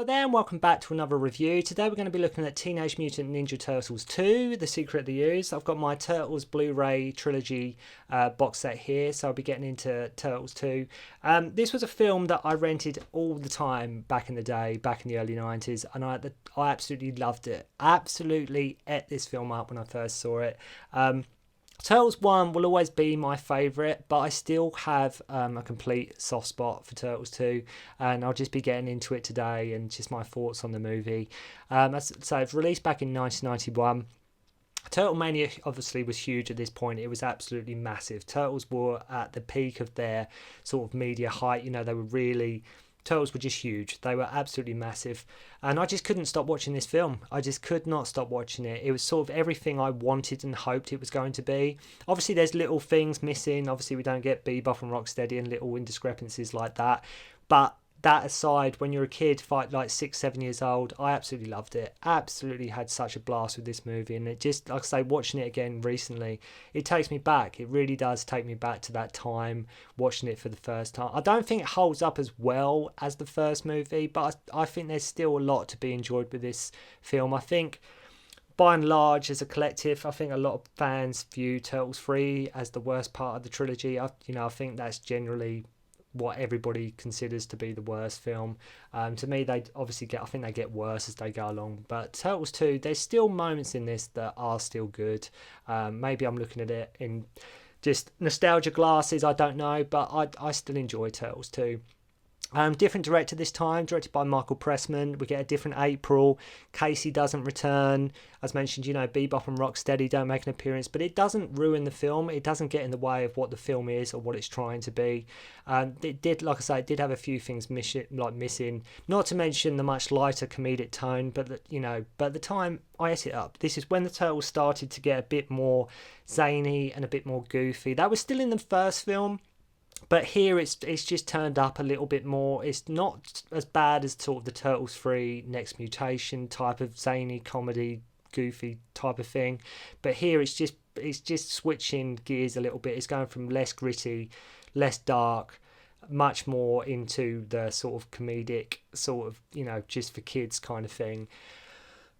Hello there and welcome back to another review. Today we're going to be looking at Teenage Mutant Ninja Turtles 2, The Secret of the Ooze. I've got my Turtles Blu-ray trilogy box set here, so I'll be getting into Turtles 2. This was a film that I rented all the time back in the day, back in the early 90s, and I absolutely loved it. Absolutely ate this film up when I first saw it. Turtles 1 will always be my favourite, but I still have a complete soft spot for Turtles 2, and I'll just be getting into it today and just my thoughts on the movie. So it's released back in 1991. Turtle Mania obviously was huge at this point. It was absolutely massive. Turtles were at the peak of their sort of media height. You know, Turtles were just huge. They were absolutely massive. And I just couldn't stop watching this film. I just could not stop watching it. It was sort of everything I wanted and hoped it was going to be. Obviously, there's little things missing. Obviously, we don't get Bebop and Rocksteady and little indiscrepancies like that. But that aside, when you're a kid, like 6, 7 years old, I absolutely loved it. Absolutely had such a blast with this movie. And it just, like I say, watching it again recently, it takes me back. It really does take me back to that time, watching it for the first time. I don't think it holds up as well as the first movie, but I think there's still a lot to be enjoyed with this film. I think, by and large, as a collective, I think a lot of fans view Turtles 3 as the worst part of the trilogy. I think that's generally what everybody considers to be the worst film. To me, I think they get worse as they go along. But Turtles 2, there's still moments in this that are still good. Maybe I'm looking at it in just nostalgia glasses, I don't know, but I still enjoy Turtles 2. Different director this time, directed by Michael Pressman. We get a different April. Casey doesn't return. As mentioned, Bebop and Rocksteady don't make an appearance, but it doesn't ruin the film. It doesn't get in the way of what the film is or what it's trying to be. It did, like I say, it did have a few things missing. Not to mention the much lighter comedic tone, but at the time I ate it up. This is when the Turtles started to get a bit more zany and a bit more goofy. That was still in the first film. But here it's just turned up a little bit more. It's not as bad as sort of the Turtles 3 Next Mutation type of zany comedy, goofy type of thing. But here it's just switching gears a little bit. It's going from less gritty, less dark, much more into the sort of comedic, sort of, just for kids kind of thing.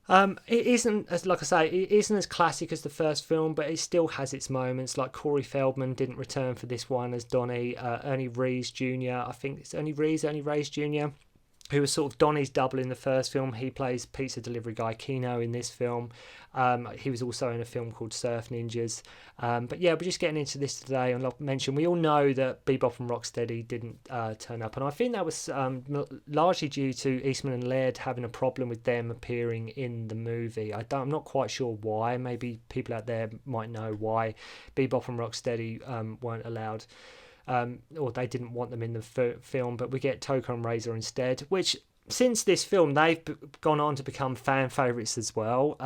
It isn't as classic as the first film, but it still has its moments. Like Corey Feldman didn't return for this one as Donnie. Ernie Reyes Jr. I think it's Ernie Reyes Jr., who was sort of Donnie's double in the first film. He plays pizza delivery guy Keno in this film. He was also in a film called Surf Ninjas. But yeah, we're just getting into this today. And like I mentioned, we all know that Bebop and Rocksteady didn't turn up. And I think that was largely due to Eastman and Laird having a problem with them appearing in the movie. I'm not quite sure why. Maybe people out there might know why Bebop and Rocksteady weren't allowed. Or they didn't want them in the film, but we get Turco and Razor instead, which since this film they've gone on to become fan favourites as well.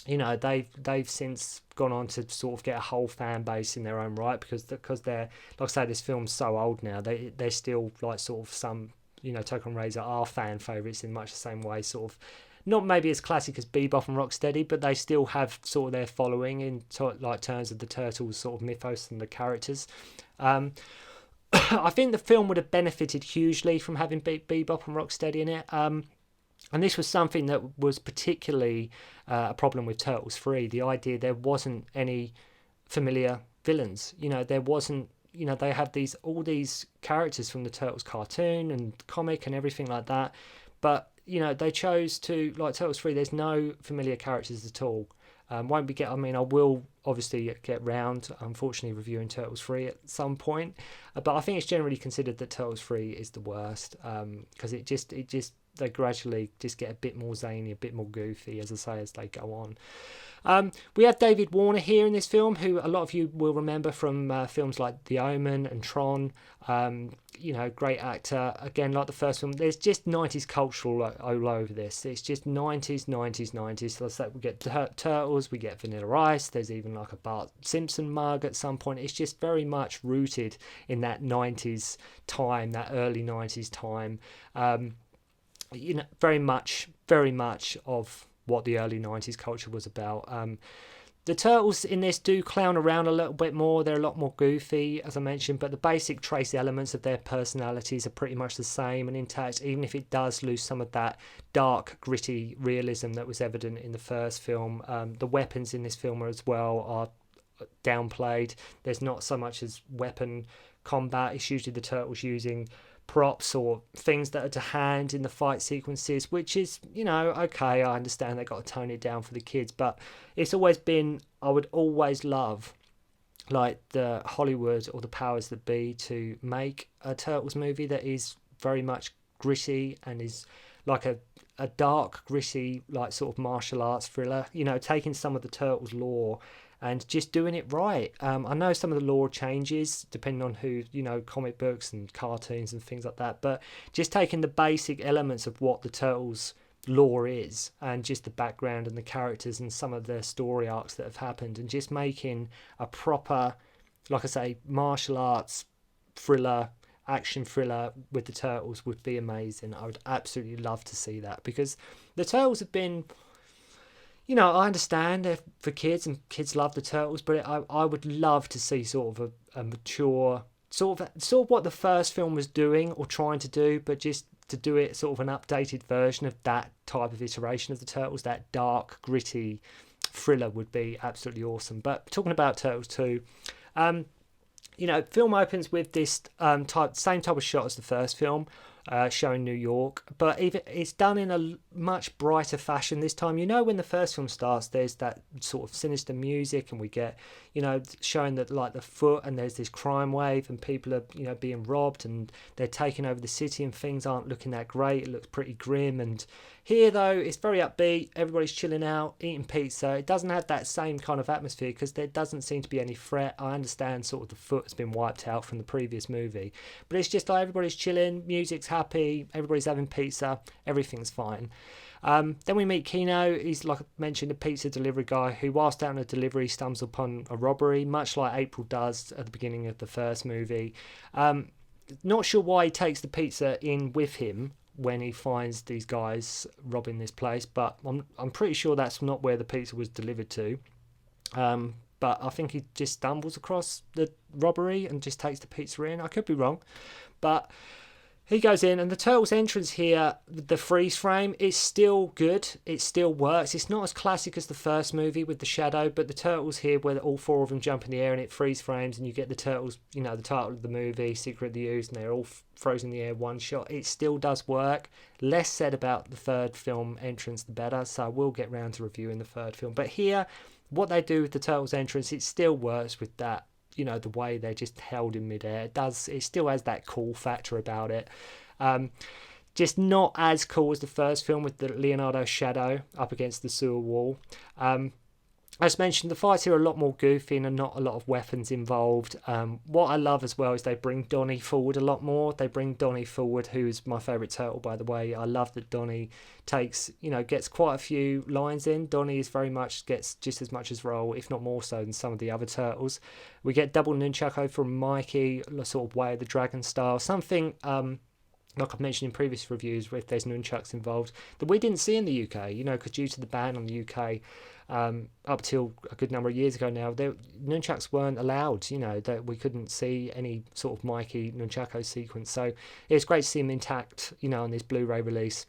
They've since gone on to sort of get a whole fan base in their own right because they're, like I say, this film's so old now. They're still like sort of some, Turco and Razor are fan favourites in much the same way, sort of. Not maybe as classic as Bebop and Rocksteady, but they still have sort of their following in terms of the Turtles sort of mythos and the characters. I think the film would have benefited hugely from having Bebop and Rocksteady in it. And this was something that was particularly a problem with Turtles 3. The idea there wasn't any familiar villains. There wasn't. They have all these characters from the Turtles cartoon and comic and everything like that, but they chose to, like Turtles 3, there's no familiar characters at all. I will obviously get round, unfortunately, reviewing Turtles 3 at some point, but I think it's generally considered that Turtles 3 is the worst, because they gradually just get a bit more zany, a bit more goofy, as I say, as they go on. We have David Warner here in this film, who a lot of you will remember from films like The Omen and Tron. Great actor. Again, like the first film, there's just 90s culture all over this. It's just 90s. So let's say we get Turtles, we get Vanilla Ice. There's even like a Bart Simpson mug at some point. It's just very much rooted in that 90s time, that early 90s time. Very much of what the early 90s culture was about. The turtles in this do clown around a little bit more. They're a lot more goofy, as I mentioned, but the basic trace elements of their personalities are pretty much the same and intact, even if it does lose some of that dark, gritty realism that was evident in the first film. The weapons in this film as well are downplayed. There's not so much as weapon combat. It's usually the turtles using props or things that are to hand in the fight sequences, which is, okay, I understand they got to tone it down for the kids, but it's always been, I would always love like the Hollywood or the powers that be to make a Turtles movie that is very much gritty and is like a dark, gritty, like sort of martial arts thriller, taking some of the Turtles lore and just doing it right. I know some of the lore changes depending on who, comic books and cartoons and things like that, but just taking the basic elements of what the Turtles lore is and just the background and the characters and some of the story arcs that have happened and just making a proper, like I say, martial arts thriller, action thriller with the Turtles would be amazing. I would absolutely love to see that because the Turtles have been, I understand they're for kids and kids love the Turtles, but I would love to see sort of a mature, sort of what the first film was doing or trying to do, but just to do it sort of an updated version of that type of iteration of the Turtles. That dark, gritty thriller would be absolutely awesome. But talking about Turtles 2, film opens with this same type of shot as the first film, showing New York, but even it's done in a much brighter fashion this time. When the first film starts, there's that sort of sinister music, and we get, showing that like the foot, and there's this crime wave, and people are, being robbed, and they're taking over the city, and things aren't looking that great. It looks pretty grim. And here, though, it's very upbeat. Everybody's chilling out, eating pizza. It doesn't have that same kind of atmosphere because there doesn't seem to be any threat. I understand sort of the foot has been wiped out from the previous movie, but it's just like everybody's chilling, music's happy, everybody's having pizza, everything's fine. Then we meet Keno. He's, like I mentioned, a pizza delivery guy who, whilst out on a delivery, stumbles upon a robbery, much like April does at the beginning of the first movie. Not sure why he takes the pizza in with him when he finds these guys robbing this place, but I'm pretty sure that's not where the pizza was delivered to. But I think he just stumbles across the robbery and just takes the pizza in. I could be wrong, but he goes in, and the Turtles' entrance here, the freeze frame, is still good. It still works. It's not as classic as the first movie with the shadow, but the Turtles here, where all four of them jump in the air and it freeze frames, and you get the Turtles, the title of the movie, Secret of the Ooze, and they're all frozen in the air one shot. It still does work. Less said about the third film entrance, the better, so I will get round to reviewing the third film. But here, what they do with the Turtles' entrance, it still works with that. The way they're just held in midair. It still has that cool factor about it. Just not as cool as the first film with the Leonardo shadow up against the sewer wall. As mentioned, the fights here are a lot more goofy and not a lot of weapons involved. What I love as well is they bring Donnie forward a lot more. They bring Donnie forward, who is my favourite turtle, by the way. I love that Donnie gets quite a few lines in. Donnie is very much gets just as much his role, if not more so, than some of the other turtles. We get double nunchako from Mikey, sort of Way of the Dragon style. Something like I've mentioned in previous reviews, if there's nunchucks involved, that we didn't see in the UK, because due to the ban on the UK, up till a good number of years ago now, nunchucks weren't allowed, that we couldn't see any sort of Mikey nunchako sequence. So it's great to see them intact, on this Blu-ray release.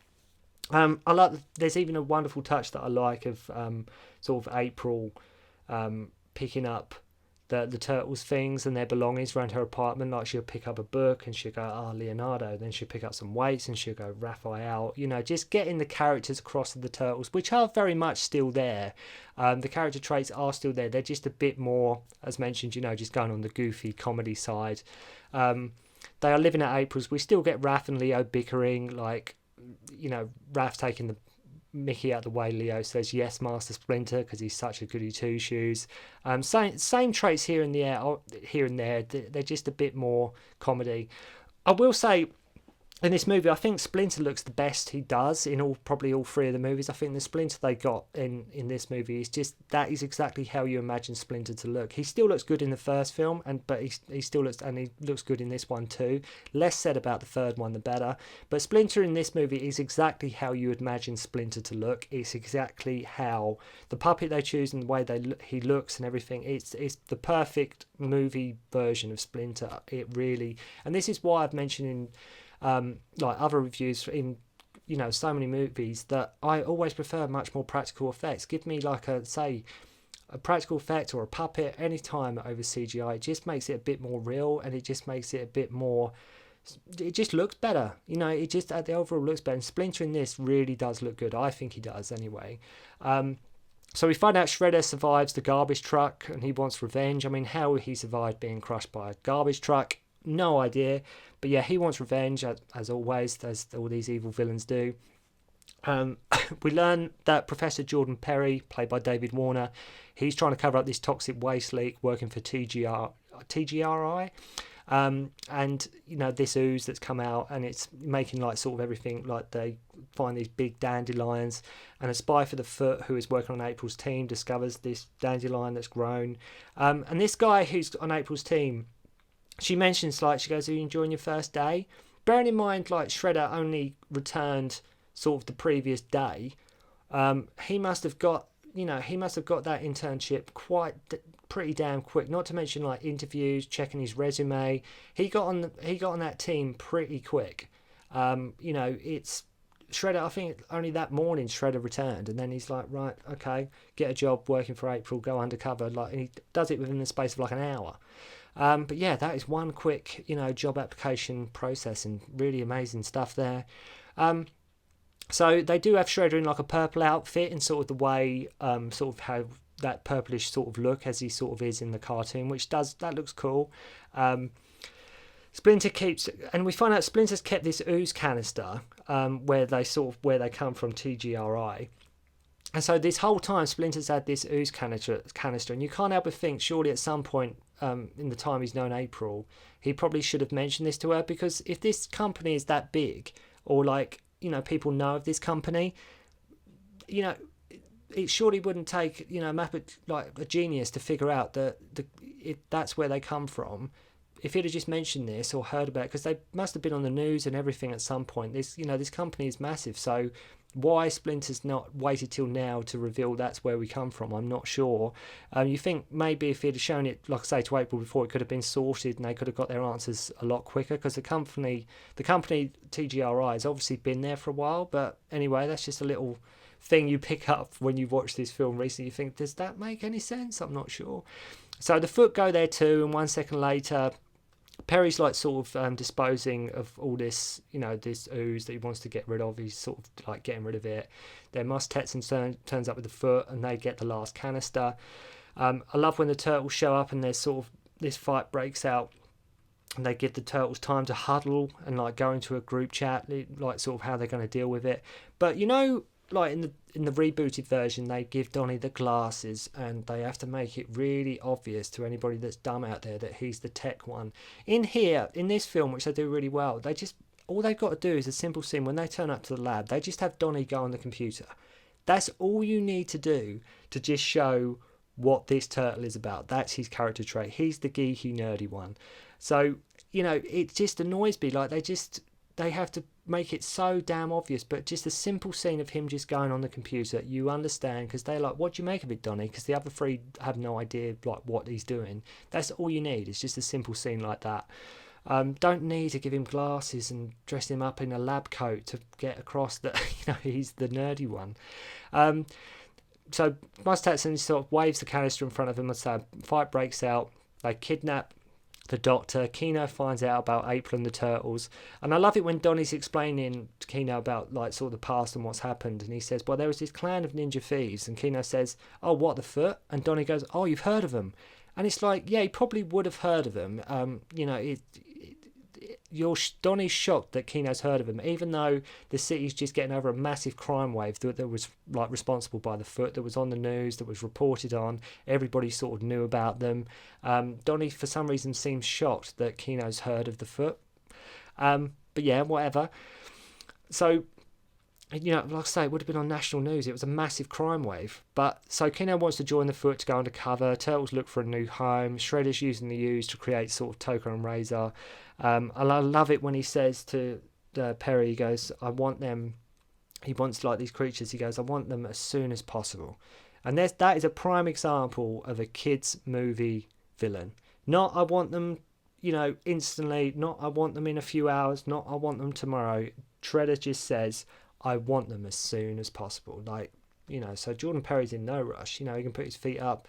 There's even a wonderful touch that I like of sort of April picking up the Turtles things and their belongings around her apartment. Like she'll pick up a book and she'll go, Leonardo. Then she'll pick up some weights and she'll go, Raphael. Just getting the characters across to the Turtles, which are very much still there. The character traits are still there. They're just a bit more, as mentioned, just going on the goofy comedy side. They are living at April's. We still get Raph and Leo bickering, like, Raph taking the Mickey out of the way. Leo says yes, Master Splinter, because he's such a goody two shoes. Same traits here and there. They're just a bit more comedy. I will say, in this movie, I think Splinter looks the best he does in probably all three of the movies. I think the Splinter they got in this movie is just, that is exactly how you imagine Splinter to look. He still looks good in the first film, but he still looks, and he looks good in this one too. Less said about the third one, the better. But Splinter in this movie is exactly how you would imagine Splinter to look. It's exactly how the puppet they choose and the way he looks and everything. It's the perfect movie version of Splinter. It really, and this is why I've mentioned in like other reviews in so many movies that I always prefer much more practical effects. Give me like a practical effect or a puppet anytime over CGI. It just makes it a bit more real, and it just makes it a bit more, it just looks better. It just, the overall looks better. And Splinter in this really does look good. I think he does anyway. So we find out Shredder survives the garbage truck and he wants revenge. I mean, how he survived being crushed by a garbage truck, no idea. But yeah, he wants revenge, as always, as all these evil villains do. We learn that Professor Jordan Perry, played by David Warner, he's trying to cover up this toxic waste leak working for TGRI. And this ooze that's come out, and it's making like sort of everything, like they find these big dandelions, and a spy for the Foot who is working on April's team discovers this dandelion that's grown. And this guy who's on April's team, she mentions, like, she goes, "Are you enjoying your first day?" Bearing in mind, like, Shredder only returned sort of the previous day. He must have got that internship pretty damn quick. Not to mention like interviews, checking his resume. He got on that team pretty quick. It's Shredder. I think only that morning Shredder returned, and then he's like, right, okay, get a job working for April, go undercover. Like, and he does it within the space of like an hour. But yeah, that is one quick, job application process, and really amazing stuff there. So they do have Shredder in like a purple outfit, in sort of the way, sort of how that purplish sort of look as he sort of is in the cartoon, that looks cool. Splinter keeps, and we find out Splinter's kept this ooze canister, where they come from, TGRI. And so this whole time Splinter's had this ooze canister, and you can't help but think, surely at some point in the time he's known April, he probably should have mentioned this to her, because if this company is that big, or like, people know of this company, it surely wouldn't take, a genius to figure out that that's where they come from. If he'd have just mentioned this or heard about it, because they must have been on the news and everything at some point. This company is massive, so why Splinter's not waited till now to reveal that's where we come from, I'm not sure. You think maybe if he'd have shown it, like I say, to April before, it could have been sorted and they could have got their answers a lot quicker, because the company TGRI has obviously been there for a while. But anyway, that's just a little thing you pick up when you watch this film recently. You think, does that make any sense? I'm not sure. So the Foot go there too, and 1 second later, Perry's like sort of disposing of all this, this ooze that he wants to get rid of. He's sort of like getting rid of it. Then Moss Tetson turns up with the Foot, and they get the last canister. I love when the turtles show up and there's sort of this fight breaks out, and they give the turtles time to huddle and like go into a group chat, like sort of how they're going to deal with it. But like in the rebooted version, they give Donnie the glasses, and they have to make it really obvious to anybody that's dumb out there that he's the tech one. In this film, which they do really well, all they've got to do is a simple scene when they turn up to the lab. They just have Donnie go on the computer. That's all you need to do to just show what this turtle is about. That's his character trait. He's the geeky, nerdy one. So it just annoys me. Like they have to make it so damn obvious, but just a simple scene of him just going on the computer, you understand, because they're like, what do you make of it, Donnie? Because the other three have no idea like what he's doing. That's all you need. It's just a simple scene like that. Don't need to give him glasses and dress him up in a lab coat to get across that he's the nerdy one. So Mustatson sort of waves the canister in front of him, and so a fight breaks out. They kidnap the Doctor. Keno finds out about April and the turtles, and I love it when Donnie's explaining to Keno about like sort of the past and what's happened, and he says, well, there was this clan of ninja thieves, and Keno says, oh, what, the Foot? And Donnie goes, oh, you've heard of them? And it's like, yeah, he probably would have heard of them. Donnie's shocked that Keno's heard of him, even though the city's just getting over a massive crime wave that was like responsible by the Foot, that was on the news, that was reported on. Everybody sort of knew about them. Donnie, for some reason, seems shocked that Keno's heard of the Foot. But yeah, whatever. So, like I say, it would have been on national news. It was a massive crime wave. But so Kino wants to join the Foot to go undercover. Turtles look for a new home. Shredder's using the Ooze to create sort of Turco and Razor. And I love it when he says to Perry, he goes, I want them. He wants like these creatures. He goes, I want them as soon as possible. And that is a prime example of a kids' movie villain. Not I want them, instantly. Not I want them in a few hours. Not I want them tomorrow. Shredder just says, I want them as soon as possible. So Jordan Perry's in no rush. He can put his feet up,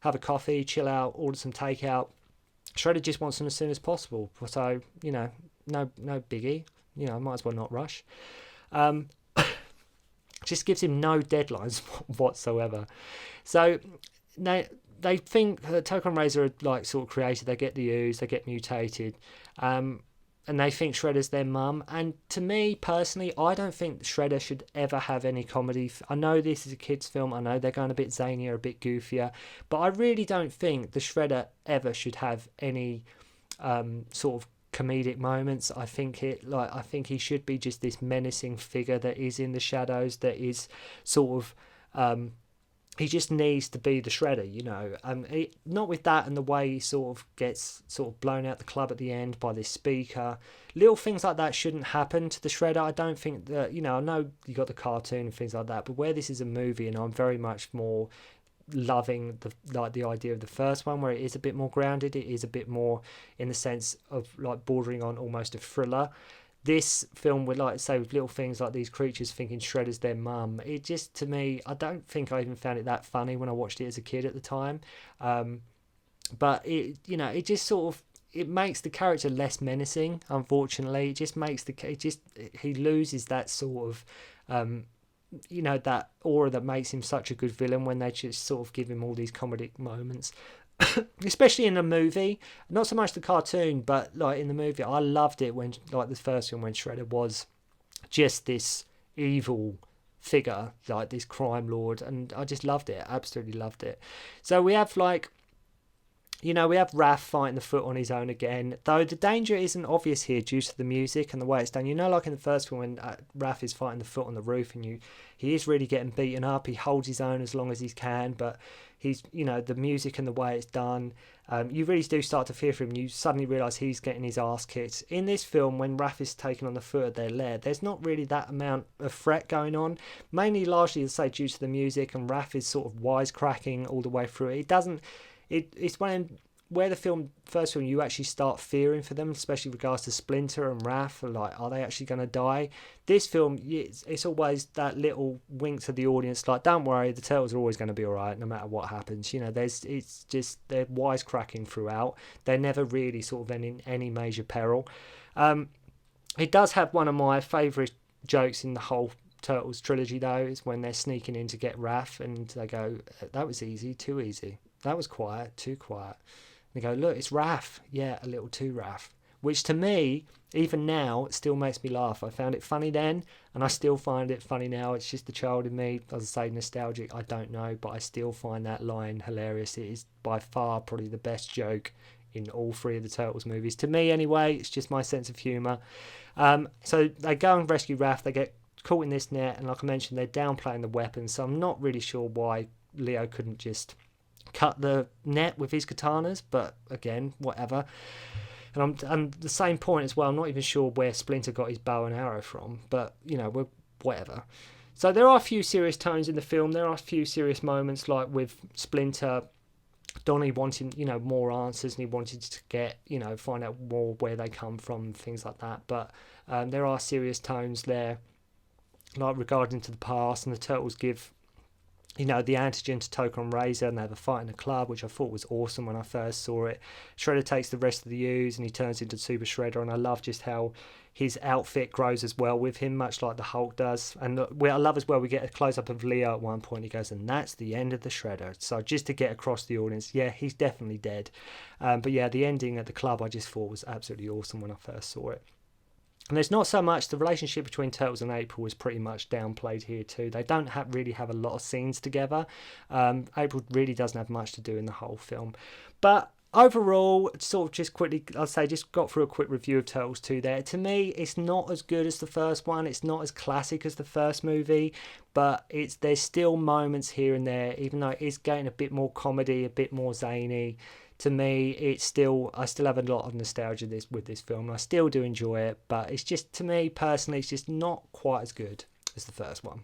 have a coffee, chill out, order some takeout. Shredder just wants them as soon as possible. So, no biggie. Might as well not rush. Just gives him no deadlines whatsoever. So they think that Turco and Razor are like sort of created. They get the Ooze, they get mutated. And they think Shredder's their mum. And to me, personally, I don't think Shredder should ever have any comedy. I know this is a kid's film. I know they're going a bit zanier, a bit goofier. But I really don't think the Shredder ever should have any sort of comedic moments. I think he should be just this menacing figure that is in the shadows, that is sort of... he just needs to be the Shredder, not with that and the way he sort of gets sort of blown out the club at the end by this speaker. Little things like that shouldn't happen to the Shredder. I don't think that, I know you got the cartoon and things like that, but where this is a movie and I'm very much more loving the idea of the first one, where it is a bit more grounded, it is a bit more in the sense of like bordering on almost a thriller. This film would with little things like these creatures thinking Shredder's their mum. It just, to me, I don't think I even found it that funny when I watched it as a kid at the time. But it, it just sort of, it makes the character less menacing. Unfortunately, it just makes he loses that sort of, that aura that makes him such a good villain when they just sort of give him all these comedic moments. Especially in the movie, not so much the cartoon, but like in the movie, I loved it when like the first one, when Shredder was just this evil figure, like this crime lord, and I just loved it, absolutely loved it. So we have we have Raph fighting the Foot on his own again, though the danger isn't obvious here due to the music and the way it's done. Like in the first one when Raph is fighting the Foot on the roof and he is really getting beaten up. He holds his own as long as he can, but he's, the music and the way it's done, you really do start to fear for him. You suddenly realise he's getting his ass kicked. In this film, when Raph is taken on the Foot of their lair, there's not really that amount of threat going on, mainly largely, as I say, due to the music, and Raph is sort of wisecracking all the way through it. It's where the first film, you actually start fearing for them, especially with regards to Splinter and Raph. Like, are they actually going to die? This film, it's always that little wink to the audience, like, don't worry, the Turtles are always going to be all right, no matter what happens. It's just, they're wisecracking throughout. They're never really sort of in any major peril. It does have one of my favourite jokes in the whole Turtles trilogy, though, is when they're sneaking in to get Raph, and they go, that was easy, too easy. That was quiet, too quiet. They go, look, it's Raph. Yeah, a little too Raph. Which to me, even now, it still makes me laugh. I found it funny then, and I still find it funny now. It's just the child in me, as I say, nostalgic. I don't know, but I still find that line hilarious. It is by far probably the best joke in all three of the Turtles movies. To me, anyway, it's just my sense of humour. So they go and rescue Raph. They get caught in this net, and like I mentioned, they're downplaying the weapons. So I'm not really sure why Leo couldn't just cut the net with his katanas, but again, whatever. And I'm the same point as well. I'm not even sure where Splinter got his bow and arrow from, but whatever. So there are a few serious tones in the film. There are a few serious moments, like with Splinter, Donnie wanting more answers, and he wanted to get find out more where they come from, things like that. But there are serious tones there, like regarding to the past, and the Turtles give the antigen to Turco and Razor, and they have a fight in the club, which I thought was awesome when I first saw it. Shredder takes the rest of the Ooze and he turns into Super Shredder, and I love just how his outfit grows as well with him, much like the Hulk does. And I love as well, we get a close-up of Leo at one point. He goes, and that's the end of the Shredder. So just to get across the audience, yeah, he's definitely dead. But yeah, the ending at the club I just thought was absolutely awesome when I first saw it. And there's not so much, the relationship between Turtles and April is pretty much downplayed here too. They don't really have a lot of scenes together. April really doesn't have much to do in the whole film. But overall, sort of just quickly, I'll say, just got through a quick review of Turtles 2 there. To me, it's not as good as the first one. It's not as classic as the first movie, but there's still moments here and there, even though it is getting a bit more comedy, a bit more zany. To me, I still have a lot of nostalgia with this film. And I still do enjoy it, but it's just, to me personally, it's just not quite as good as the first one.